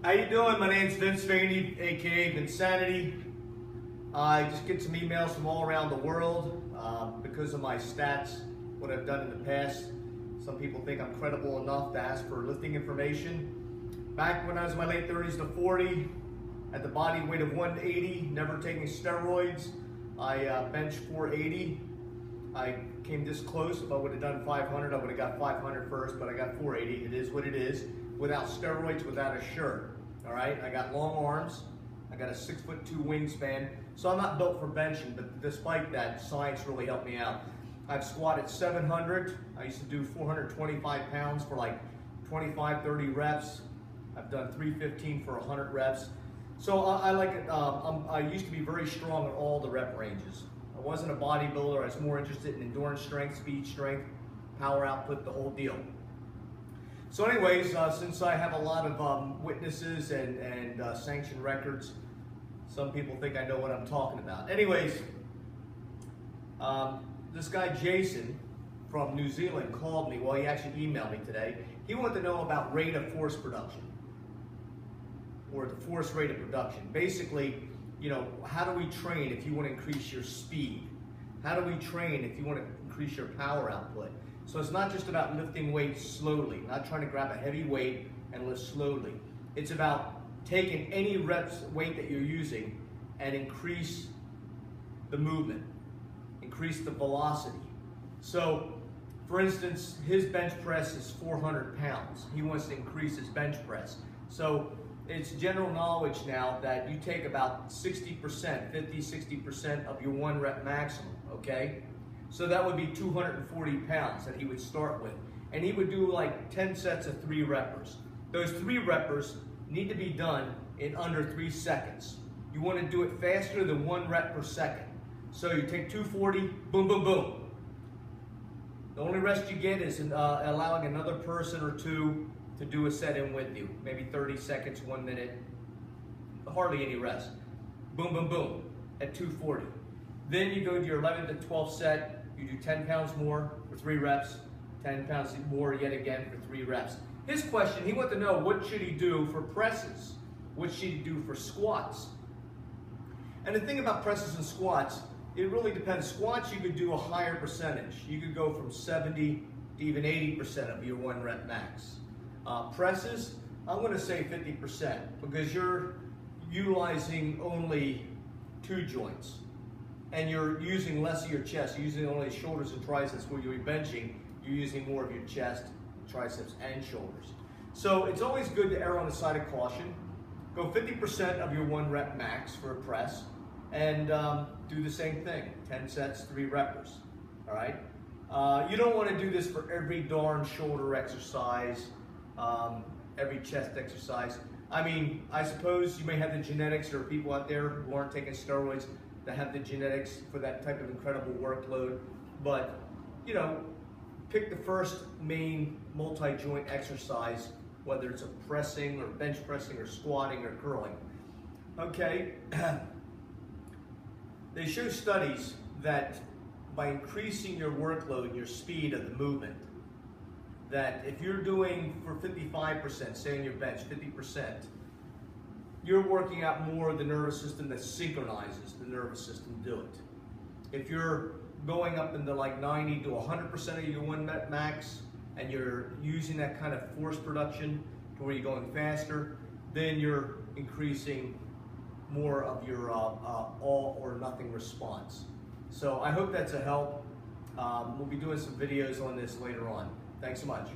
How you doing? My name's Vinsanity, aka Vinsanity. I just get some emails from all around the world because of my stats, what I've done in the past. Some people think I'm credible enough to ask for lifting information. Back when I was in my late 30s to 40, at the body weight of 180, never taking steroids, I benched 480. I came this close. If I would have done 500, I would have got 500 first, but I got 480. It is what it is. Without steroids, without a shirt. All right, I got long arms. I got a 6'2" wingspan. So I'm not built for benching, but despite that, science really helped me out. I've squatted 700. I used to do 425 pounds for like 25, 30 reps. I've done 315 for 100 reps. So I like it. I used to be very strong in all the rep ranges. I wasn't a bodybuilder. I was more interested in endurance strength, speed strength, power output, the whole deal. So anyways, since I have a lot of witnesses and sanctioned records, some people think I know what I'm talking about. Anyways, this guy Jason from New Zealand called me. Well, he actually emailed me today. He wanted to know about rate of force production, or the force rate of production. Basically, you know, how do we train if you want to increase your speed? How do we train if you want to increase your power output? So it's not just about lifting weights slowly, not trying to grab a heavy weight and lift slowly. It's about taking any weight that you're using and increase the movement, increase the velocity. So, for instance, his bench press is 400 pounds. He wants to increase his bench press. So it's general knowledge now that you take about 60%, 50-60% of your 1 rep maximum, okay? So that would be 240 pounds that he would start with. And he would do like 10 sets of 3 reppers. Those 3 reppers need to be done in under 3 seconds. You want to do it faster than 1 rep per second. So you take 240, boom, boom, boom. The only rest you get is allowing another person or two to do a set in with you. Maybe 30 seconds, 1 minute, hardly any rest. Boom, boom, boom, at 240. Then you go to your 11th and 12th set, you do 10 pounds more for 3 reps, 10 pounds more yet again for 3 reps. His question, he wanted to know what should he do for presses? What should he do for squats? And the thing about presses and squats, it really depends. Squats, you could do a higher percentage. You could go from 70 to even 80% of your 1 rep max. Presses, I'm going to say 50% because you're utilizing only 2 joints. And you're using less of your chest. You're using only shoulders and triceps. Where you're benching, you're using more of your chest, triceps, and shoulders. So it's always good to err on the side of caution. Go 50% of your 1 rep max for a press, and do the same thing. 10 sets, 3 reppers. All right. You don't want to do this for every darn shoulder exercise, every chest exercise. I mean, I suppose you may have the genetics. There are people out there who aren't taking steroids that have the genetics for that type of incredible workload, but you know, pick the first main multi-joint exercise, whether it's a pressing or bench pressing or squatting or curling. Okay, they show studies that by increasing your workload and your speed of the movement, that if you're doing for 55%, say in your bench, 50%, you're working out more of the nervous system that synchronizes the nervous system do it. If you're going up into like 90 to 100% of your 1 rep max and you're using that kind of force production to where you're going faster, then you're increasing more of your all or nothing response. So I hope that's a help. We'll be doing some videos on this later on. Thanks so much.